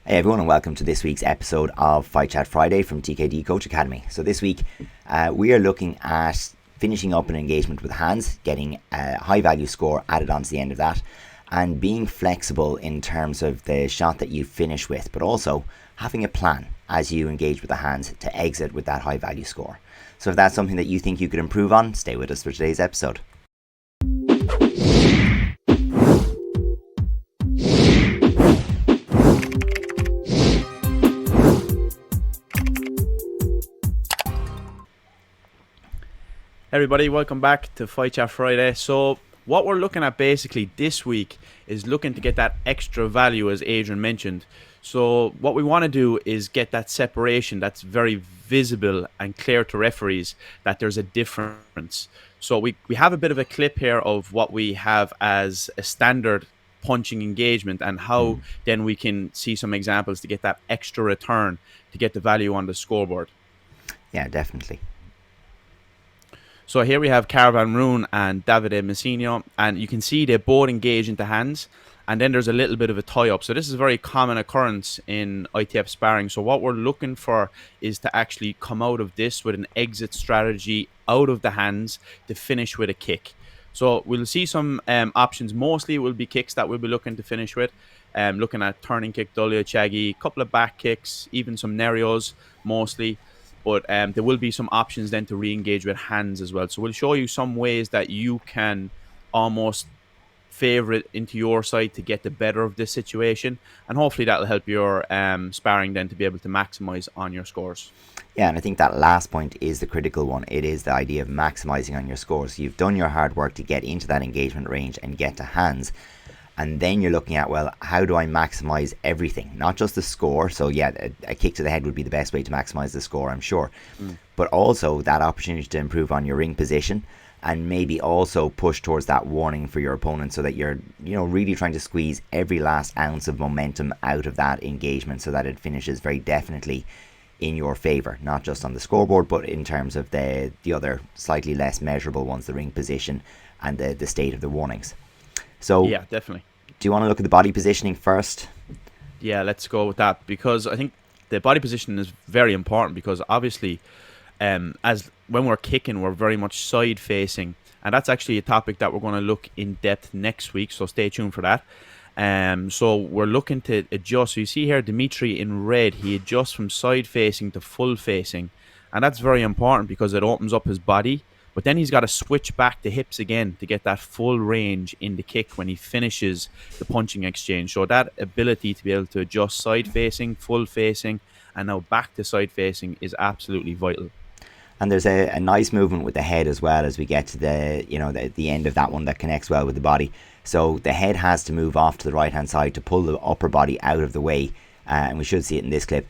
Hey everyone, and welcome to this week's episode of Fight Chat Friday from TKD Coach Academy. So this week we are looking at finishing up an engagement with hands, getting a high value score added onto the end of that, and being flexible in terms of the shot that you finish with, but also having a plan as you engage with the hands to exit with that high value score. So if that's something that you think you could improve on, stay with us for today's episode. Everybody, welcome back to Fight Chat Friday. So what we're looking at basically this week is looking to get that extra value, as Adrian mentioned. So what we want to do is get that separation that's very visible and clear to referees that there's a difference. So we have a bit of a clip here of what we have as a standard punching engagement and how then we can see some examples to get that extra return to get the value on the scoreboard. Yeah, definitely. So here we have Caravan Rune and Davide Messinio, and you can see they both engage into hands, and then there's a little bit of a tie-up. So this is a very common occurrence in ITF Sparring. So what we're looking for is to actually come out of this with an exit strategy out of the hands to finish with a kick. So we'll see some options. Mostly it will be kicks that we'll be looking to finish with. Looking at turning kick, dolly, chagi, a couple of back kicks, even some nerios mostly. But there will be some options then to re-engage with hands as well. So we'll show you some ways that you can almost favor it into your side to get the better of this situation. And hopefully that'll help your sparring then to be able to maximize on your scores. Yeah, and I think that last point is the critical one. It is the idea of maximizing on your scores. You've done your hard work to get into that engagement range and get to hands. And then you're looking at, well, how do I maximize everything? Not just the score. So yeah, a kick to the head would be the best way to maximize the score, I'm sure. But also that opportunity to improve on your ring position and maybe also push towards that warning for your opponent so that you're, really trying to squeeze every last ounce of momentum out of that engagement so that it finishes very definitely in your favor, not just on the scoreboard, but in terms of the other slightly less measurable ones, the ring position and the state of the warnings. So yeah, definitely. Do you want to look at the body positioning first? Yeah, let's go with that, because I think the body positioning is very important, because obviously as when we're kicking, we're very much side facing, and that's actually a topic that we're going to look in depth next week, so stay tuned for that. So we're looking to adjust. So you see here Dimitri in red, he adjusts from side facing to full facing, and that's very important because it opens up his body. But then he's got to switch back to hips again to get that full range in the kick when he finishes the punching exchange. So that ability to be able to adjust side facing, full facing, and now back to side facing is absolutely vital. And there's a nice movement with the head as well as we get to the end of that one that connects well with the body. So the head has to move off to the right hand side to pull the upper body out of the way, and we should see it in this clip,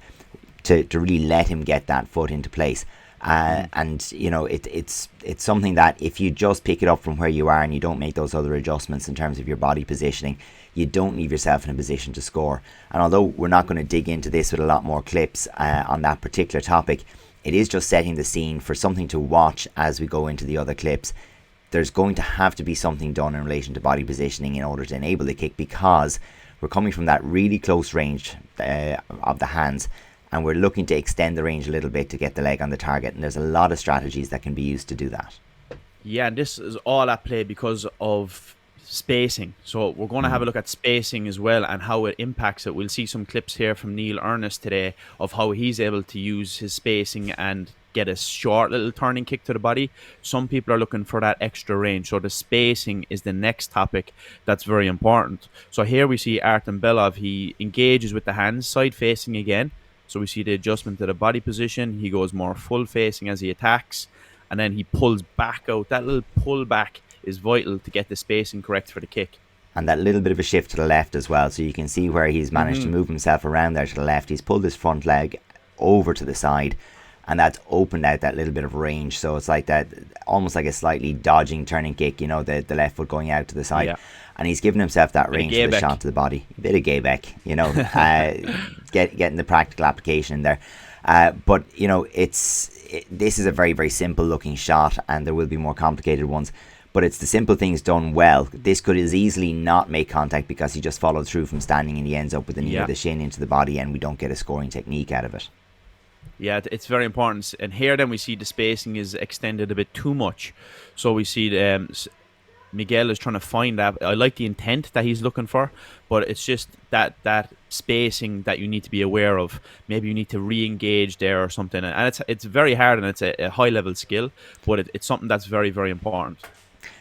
to really let him get that foot into place. And it's something that if you just pick it up from where you are and you don't make those other adjustments in terms of your body positioning, you don't leave yourself in a position to score. And although we're not going to dig into this with a lot more clips on that particular topic, it is just setting the scene for something to watch as we go into the other clips. There's going to have to be something done in relation to body positioning in order to enable the kick, because we're coming from that really close range of the hands, and we're looking to extend the range a little bit to get the leg on the target, and there's a lot of strategies that can be used to do that. Yeah, and this is all at play because of spacing. So we're going to have a look at spacing as well and how it impacts it. We'll see some clips here from Neil Ernest today of how he's able to use his spacing and get a short little turning kick to the body. Some people are looking for that extra range. So the spacing is the next topic that's very important. So here we see Artem Belov. He engages with the hands, side facing again. So we see the adjustment to the body position. He goes more full facing as he attacks, and then he pulls back out. That little pull back is vital to get the spacing correct for the kick. And that little bit of a shift to the left as well. So you can see where he's managed to move himself around there to the left. He's pulled his front leg over to the side, and that's opened out that little bit of range. So it's like that, almost like a slightly dodging turning kick, the left foot going out to the side. Yeah. And he's given himself that range for the shot to the body. A bit of Gaybeck, getting the practical application in there. But this is a very, very simple looking shot, and there will be more complicated ones. But it's the simple things done well. This could as easily not make contact because he just followed through from standing and he ends up with the knee or the shin into the body, and we don't get a scoring technique out of it. Yeah, it's very important. And here then we see the spacing is extended a bit too much. So we see Miguel is trying to find that. I like the intent that he's looking for, but it's just that spacing that you need to be aware of. Maybe you need to re-engage there or something. And it's very hard, and it's a high-level skill, but it's something that's very, very important.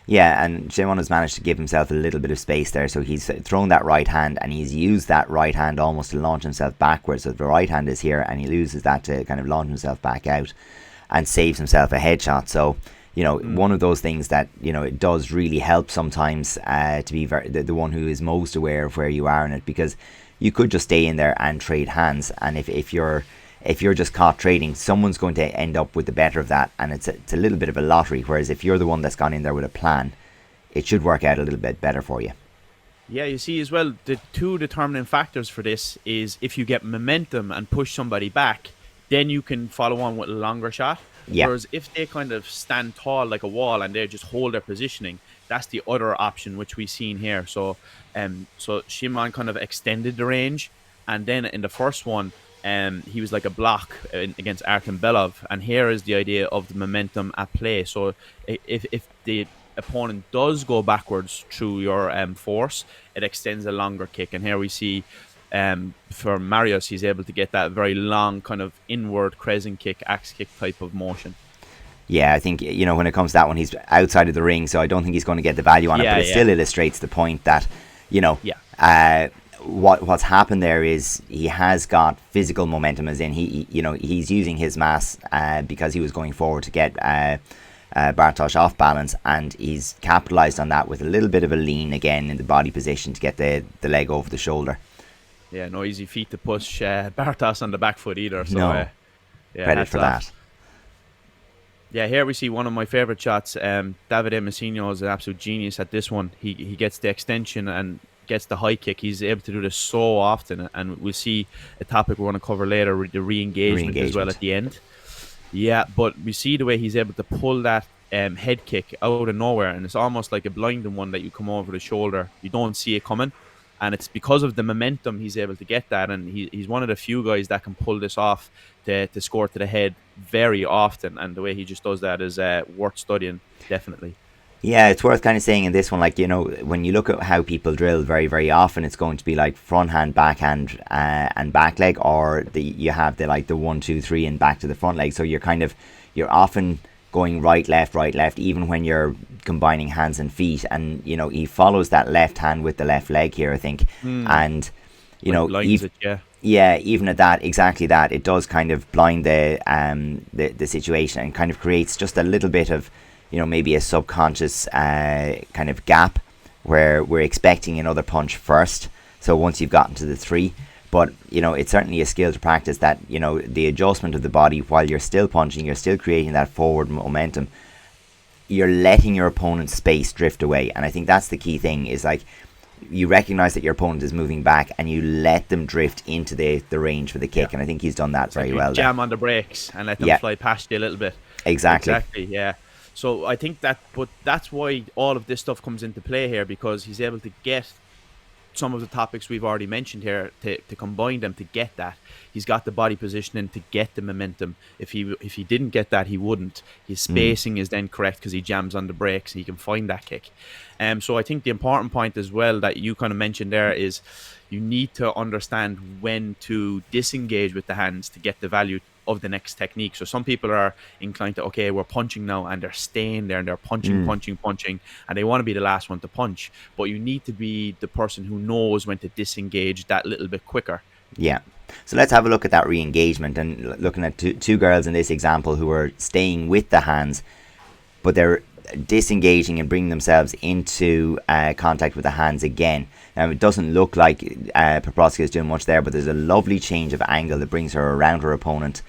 Yeah, and Shimon has managed to give himself a little bit of space there. So he's thrown that right hand, and he's used that right hand almost to launch himself backwards. So the right hand is here, and he loses that to kind of launch himself back out and saves himself a headshot. So, one of those things that, it does really help sometimes to be the one who is most aware of where you are in it, because you could just stay in there and trade hands. And if you're just caught trading, someone's going to end up with the better of that, and it's a little bit of a lottery. Whereas if you're the one that's gone in there with a plan, it should work out a little bit better for you. Yeah, you see as well, the two determining factors for this is if you get momentum and push somebody back, then you can follow on with a longer shot. Yeah. Whereas if they kind of stand tall like a wall and they just hold their positioning, that's the other option which we've seen here. So Shimon kind of extended the range, and then in the first one, he was like a block against Artem Belov, and here is the idea of the momentum at play. So if the opponent does go backwards through your force, it extends a longer kick. And here we see for Marius, he's able to get that very long kind of inward crescent kick, axe kick type of motion. Yeah, I think, when it comes to that one, he's outside of the ring, so I don't think he's going to get the value on it, but it still illustrates the point that, what's happened there is he has got physical momentum, as in he's using his mass because he was going forward to get Bartosz off balance, and he's capitalized on that with a little bit of a lean again in the body position to get the leg over the shoulder. Yeah, no easy feat to push Bartosz on the back foot either. So, no, credit for that. Yeah, here we see one of my favorite shots. Davide Messinho is an absolute genius at this one. He gets the extension and gets the high kick. He's able to do this so often, and we'll see a topic we're going to cover later, the re-engagement as well at the end. Yeah, but we see the way he's able to pull that head kick out of nowhere, and it's almost like a blinding one that you come over the shoulder. You don't see it coming, and it's because of the momentum he's able to get that, and he's one of the few guys that can pull this off to score to the head very often, and the way he just does that is worth studying, definitely. Yeah, it's worth kind of saying in this one, like, when you look at how people drill, very, very often it's going to be like front hand, backhand, and back leg, or you have the 1, 2, 3 and back to the front leg. So you're often going right, left, even when you're combining hands and feet. And, he follows that left hand with the left leg here, I think. And, even at that, exactly that, it does kind of blind the situation and kind of creates just a little bit of, maybe a subconscious kind of gap where we're expecting another punch first. So once you've gotten to the 3, but it's certainly a skill to practice that, the adjustment of the body while you're still punching, you're still creating that forward momentum. You're letting your opponent's space drift away, and I think that's the key thing. Is like you recognize that your opponent is moving back, and you let them drift into the range for the kick. And I think he's done that very well. Jam on the brakes and let them fly past you a little bit. Exactly. Yeah. So I think that's why all of this stuff comes into play here, because he's able to get some of the topics we've already mentioned here to combine them to get that. He's got the body positioning to get the momentum. If he didn't get that, he wouldn't. His spacing is then correct because he jams on the brakes and he can find that kick. So I think the important point as well that you kind of mentioned there is you need to understand when to disengage with the hands to get the value of the next technique. So some people are inclined to, okay, we're punching now, and they're staying there and they're punching, and they want to be the last one to punch. But you need to be the person who knows when to disengage that little bit quicker. Yeah. So let's have a look at that re-engagement, and looking at two girls in this example who are staying with the hands, but they're disengaging and bringing themselves into contact with the hands again. Now, it doesn't look like Poprowska is doing much there, but there's a lovely change of angle that brings her around her opponent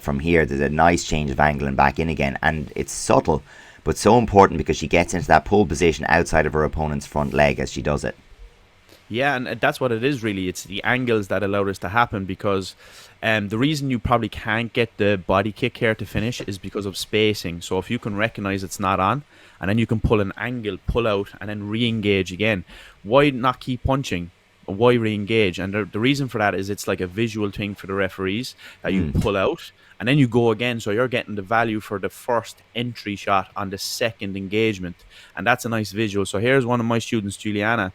from here. There's a nice change of angle and back in again, and it's subtle but so important because she gets into that pull position outside of her opponent's front leg as she does it. Yeah, and that's what it is really. It's the angles that allow this to happen because the reason you probably can't get the body kick here to finish is because of spacing. So if you can recognize it's not on, and then you can pull an angle, pull out, and then re-engage again, why not keep punching? Why re-engage? And the reason for that is it's like a visual thing for the referees that you pull out and then you go again. So you're getting the value for the first entry shot on the second engagement. And that's a nice visual. So here's one of my students, Juliana,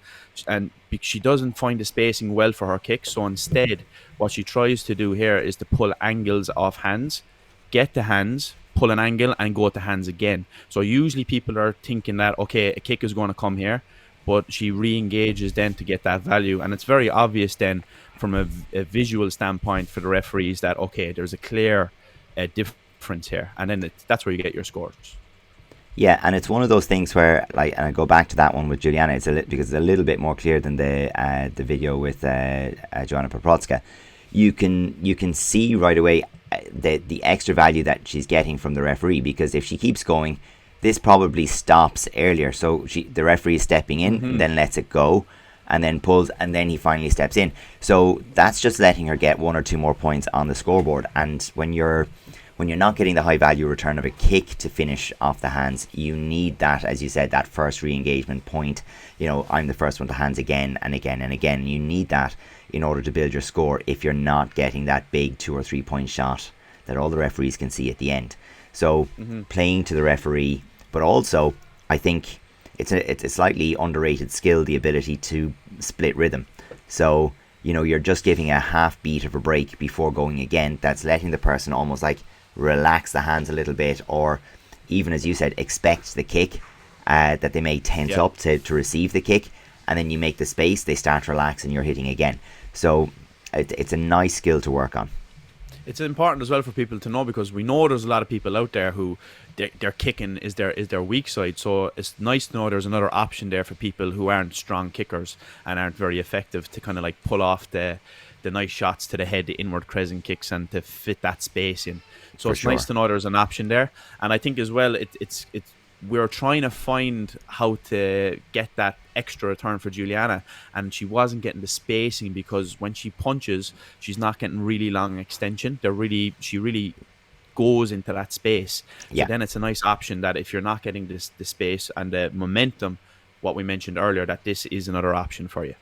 and she doesn't find the spacing well for her kicks. So instead, what she tries to do here is to pull angles off hands, get the hands, pull an angle, and go to hands again. So usually people are thinking that, okay, a kick is going to come here, but she re-engages then to get that value. And it's very obvious then from a visual standpoint for the referees that, okay, there's a clear difference here. And then that's where you get your scores. Yeah, and it's one of those things where, like, and I go back to that one with Juliana, because it's a little bit more clear than the video with Joanna Poprotska. You can see right away the extra value that she's getting from the referee, because if she keeps going, this probably stops earlier. So the referee is stepping in, then lets it go, and then pulls, and then he finally steps in. So that's just letting her get 1 or 2 more points on the scoreboard. And when you're not getting the high value return of a kick to finish off the hands, you need that, as you said, that first re-engagement point. You know, I'm the first one to hands again and again and again. You need that in order to build your score if you're not getting that big 2 or 3 point shot that all the referees can see at the end. So playing to the referee, but also I think it's a slightly underrated skill, the ability to split rhythm. So, you know, you're just giving a half beat of a break before going again. That's letting the person almost like relax the hands a little bit, or even, as you said, expect the kick, that they may tense up to receive the kick, and then you make the space, they start to relax, and you're hitting again. So it's a nice skill to work on. It's important as well for people to know, because we know there's a lot of people out there who their kicking is their weak side. So it's nice to know there's another option there for people who aren't strong kickers and aren't very effective to kind of like pull off the nice shots to the head, the inward crescent kicks, and to fit that space in. So it's nice to know there's an option there. And I think as well, it's we're trying to find how to get that extra return for Juliana, and she wasn't getting the spacing because when she punches, she's not getting really long extension. She really goes into that space. So then it's a nice option that if you're not getting the space and the momentum, what we mentioned earlier, that this is another option for you.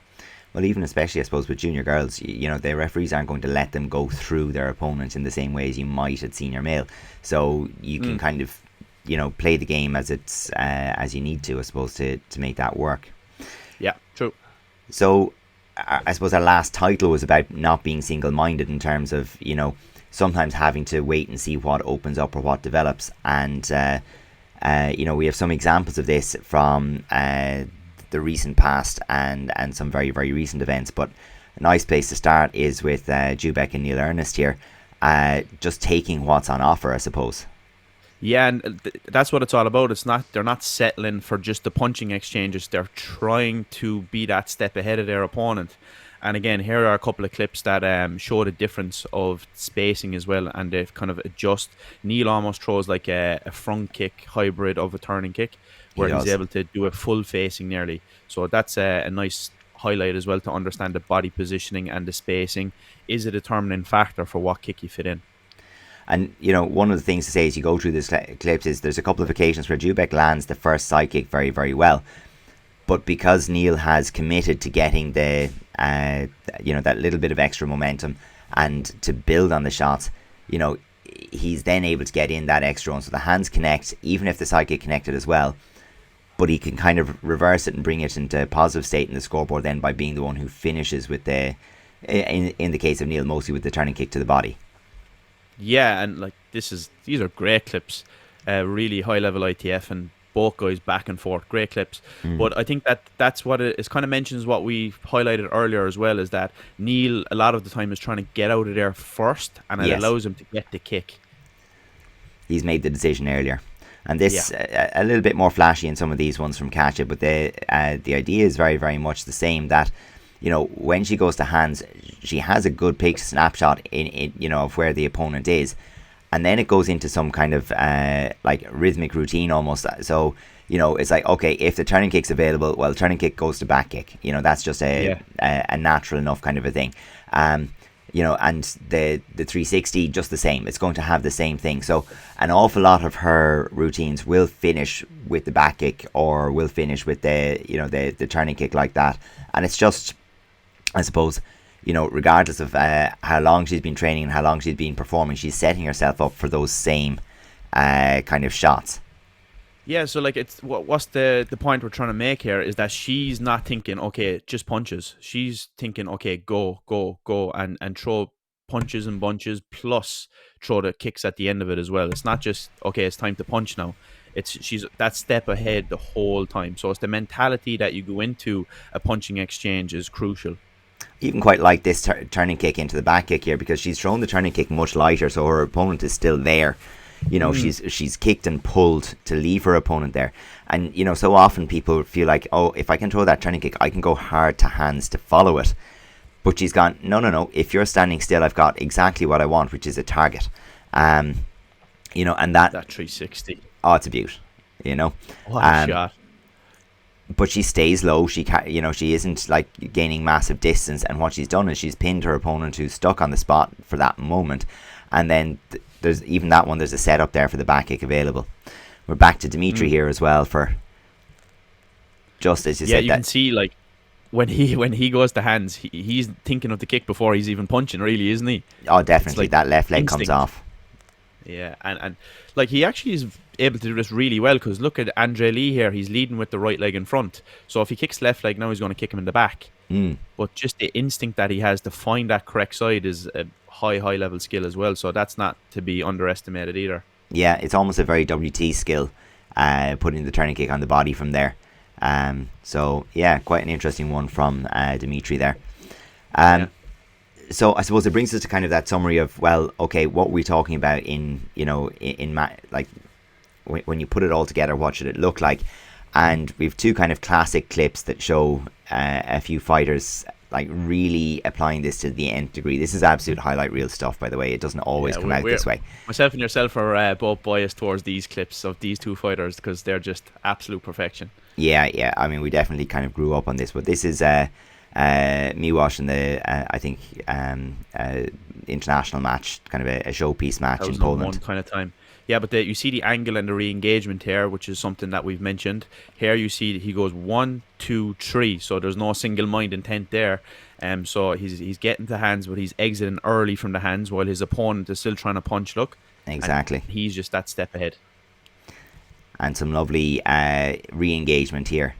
Well, even especially, I suppose, with junior girls, you know, the referees aren't going to let them go through their opponent in the same way as you might at senior male. So you can kind of, you know, play the game as it's as you need to, I suppose, to make that work. Yeah, true. So I suppose our last title was about not being single-minded in terms of, you know, sometimes having to wait and see what opens up or what develops. And, you know, we have some examples of this from the recent past and some very, very recent events. But a nice place to start is with Jubek and Neil Ernest here, just taking what's on offer, I suppose. Yeah, and that's what it's all about. They're not settling for just the punching exchanges. They're trying to be that step ahead of their opponent. And again, here are a couple of clips that show the difference of spacing as well, and they kind of adjust. Neil almost throws like a front kick hybrid of a turning kick, where he's able to do a full facing nearly. So that's a nice highlight as well, to understand the body positioning and the spacing is a determining factor for what kick you fit in. And, you know, one of the things to say as you go through this clips is there's a couple of occasions where Jubek lands the first side kick very, very well. But because Neil has committed to getting the, you know, that little bit of extra momentum and to build on the shots, you know, he's then able to get in that extra one. So the hands connect, even if the side kick connected as well. But he can kind of reverse it and bring it into a positive state in the scoreboard then by being the one who finishes with the, in the case of Neil, mostly with the turning kick to the body. Yeah, and like these are great clips, really high level ITF, and both guys back and forth, great clips. But I think that's what it kind of mentions what we highlighted earlier as well, is that Neil a lot of the time is trying to get out of there first, and it allows him to get the kick. He's made the decision earlier, and this a little bit more flashy in some of these ones from Katja, but the idea is very, very much the same. That, you know, when she goes to hands, she has a good pick snapshot in you know, of where the opponent is, and then it goes into some kind of like rhythmic routine almost. So it's like, okay, if the turning kick's available, well, the turning kick goes to back kick. That's just a natural enough kind of a thing. And the 360, just the same. It's going to have the same thing. So an awful lot of her routines will finish with the back kick, or will finish with the turning kick like that. And it's just, I suppose, regardless of how long she's been training and how long she's been performing, she's setting herself up for those same kind of shots. Yeah, so like, it's what's the point we're trying to make here is that she's not thinking, okay, just punches. She's thinking, okay, go, and throw punches and bunches, plus throw the kicks at the end of it as well. It's not just, okay, it's time to punch now. She's that step ahead the whole time. So it's the mentality that you go into a punching exchange is crucial. Even quite like this turning kick into the back kick here, because she's thrown the turning kick much lighter, so her opponent is still there. She's kicked and pulled to leave her opponent there. And so often people feel like, oh, if I can throw that turning kick, I can go hard to hands to follow it. But she's gone, no, if you're standing still, I've got exactly what I want, which is a target. And that 360, oh, it's a beaut. What a shot. But she stays low. She isn't like gaining massive distance, and what she's done is she's pinned her opponent, who's stuck on the spot for that moment. And then there's even that one, there's a setup there for the back kick available. We're back to Dimitri here as well, for just as you said. You can see, like, when he goes to hands, he's thinking of the kick before he's even punching, really, isn't he? Oh, definitely. Like that left leg instinct. comes off. Yeah, and like, he actually is able to do this really well, because look at Andre Lee here. He's leading with the right leg in front. So if he kicks left leg now, he's going to kick him in the back. But just the instinct that he has to find that correct side is a high level skill as well. So that's not to be underestimated either. Yeah, it's almost a very WT skill, putting the turning kick on the body from there. So yeah, quite an interesting one from Dimitri there. So I suppose it brings us to kind of that summary of, well, okay, what we're talking about like when you put it all together, what should it look like? And we've two kind of classic clips that show a few fighters like really applying this to the nth degree. This is absolute highlight reel stuff, by the way. It doesn't always come out this way. Myself and yourself are both biased towards these clips of these two fighters, because they're just absolute perfection. Yeah. I mean, we definitely kind of grew up on this, but this is me watching the I think international match, kind of a showpiece match in Poland. Kind of time. Yeah, but you see the angle and the re-engagement here, which is something that we've mentioned. Here you see he goes 1, 2, 3, so there's no single mind intent there. So he's getting to hands, but he's exiting early from the hands while his opponent is still trying to punch. Look, exactly. And he's just that step ahead. And some lovely re-engagement here.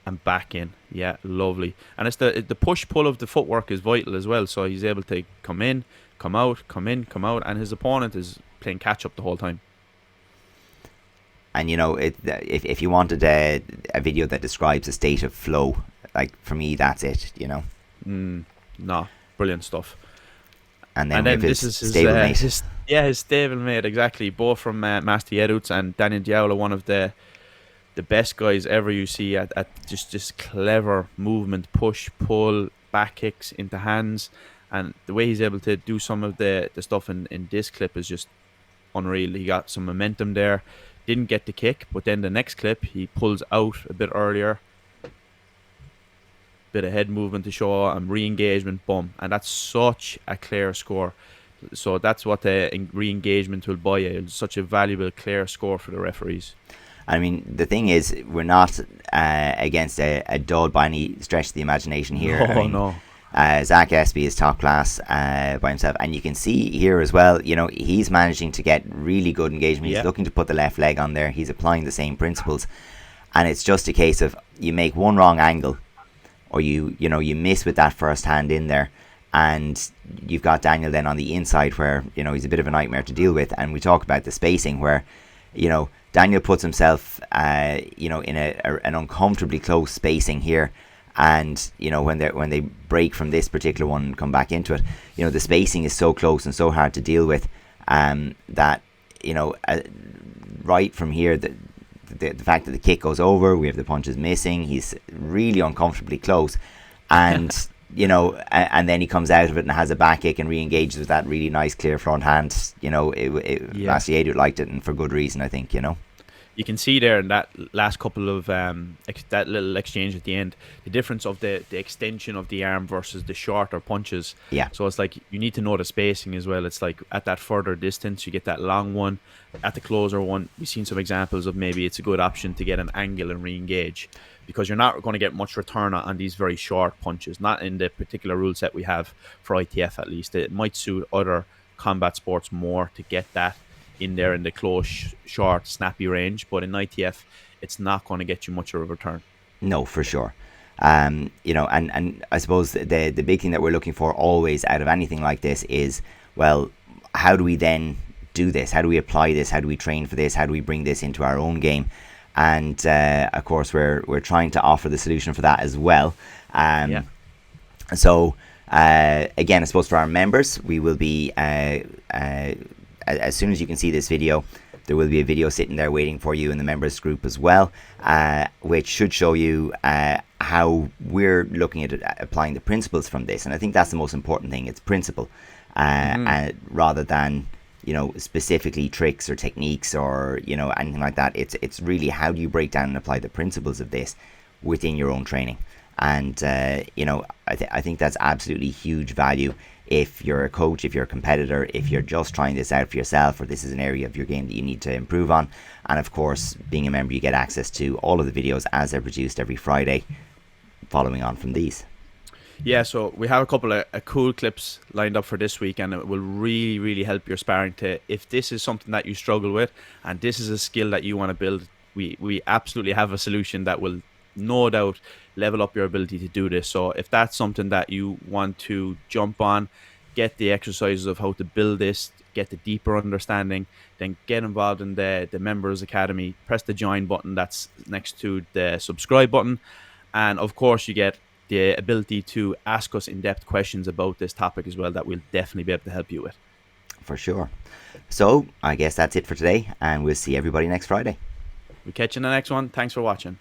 And back in, yeah, lovely. And it's the push pull of the footwork is vital as well. So he's able to come in, come out, come in, come out, and his opponent is playing catch up the whole time. And if you wanted a video that describes a state of flow, like, for me, that's it. No, brilliant stuff. And then this is his stablemate. His stablemate, exactly. Both from Master Edwards and Daniel Diawla, one of the best guys ever you see at just this clever movement, push, pull, back kicks into hands. And the way he's able to do some of the stuff in this clip is just unreal. He got some momentum there, didn't get the kick, but then the next clip he pulls out a bit earlier, bit of head movement to show, and re-engagement, boom, and that's such a clear score. So that's what the re-engagement will buy you. It's such a valuable, clear score for the referees. I mean, the thing is, we're not against a dull by any stretch of the imagination here. No. Zach Espy is top class by himself, and you can see here as well, he's managing to get really good engagement. He's looking to put the left leg on there. He's applying the same principles, and it's just a case of you make one wrong angle, or you miss with that first hand in there, and you've got Daniel then on the inside where he's a bit of a nightmare to deal with. And we talk about the spacing where Daniel puts himself in an uncomfortably close spacing here. And when they break from this particular one and come back into it, the spacing is so close and so hard to deal with, that right from here, the fact that the kick goes over, we have the punches missing, he's really uncomfortably close, and and then he comes out of it and has a back kick and re-engages with that really nice clear front hand. Lastly, Adrian liked it, and for good reason, I think. you can see there in that last couple of that little exchange at the end, the difference of the extension of the arm versus the shorter punches. Yeah. So it's like you need to know the spacing as well. It's like at that further distance, you get that long one. At the closer one, we've seen some examples of maybe it's a good option to get an angle and re-engage, because you're not going to get much return on these very short punches. Not in the particular rule set we have for ITF, at least. It might suit other combat sports more to get that in there in the close, short, snappy range, but in ITF, it's not going to get you much of a return. No, for sure. You know, and I suppose the big thing that we're looking for always out of anything like this is, well, how do we then do this? How do we apply this? How do we train for this? How do we bring this into our own game? And of course, we're trying to offer the solution for that as well. Yeah. So again, I suppose for our members, we will be as soon as you can see this video, there will be a video sitting there waiting for you in the members group as well, which should show you how we're looking at applying the principles from this. And I think that's the most important thing. It's principle, rather than, you know, specifically tricks or techniques or, you know, anything like that. It's really how do you break down and apply the principles of this within your own training. And you know, I think that's absolutely huge value if you're a coach, if you're a competitor, if you're just trying this out for yourself, or this is an area of your game that you need to improve on. And of course, being a member, you get access to all of the videos as they're produced every Friday, following on from these. Yeah, so we have a couple of cool clips lined up for this week, and it will really, really help your sparring to, if this is something that you struggle with and this is a skill that you want to build, we absolutely have a solution that will no doubt level up your ability to do this. So if that's something that you want to jump on, get the exercises of how to build this, get the deeper understanding, then get involved in the Members Academy. Press the join button that's next to the subscribe button, and of course you get the ability to ask us in-depth questions about this topic as well that we'll definitely be able to help you with. For sure. So I guess that's it for today, and we'll see everybody next Friday. We'll catch you in the next one. Thanks for watching.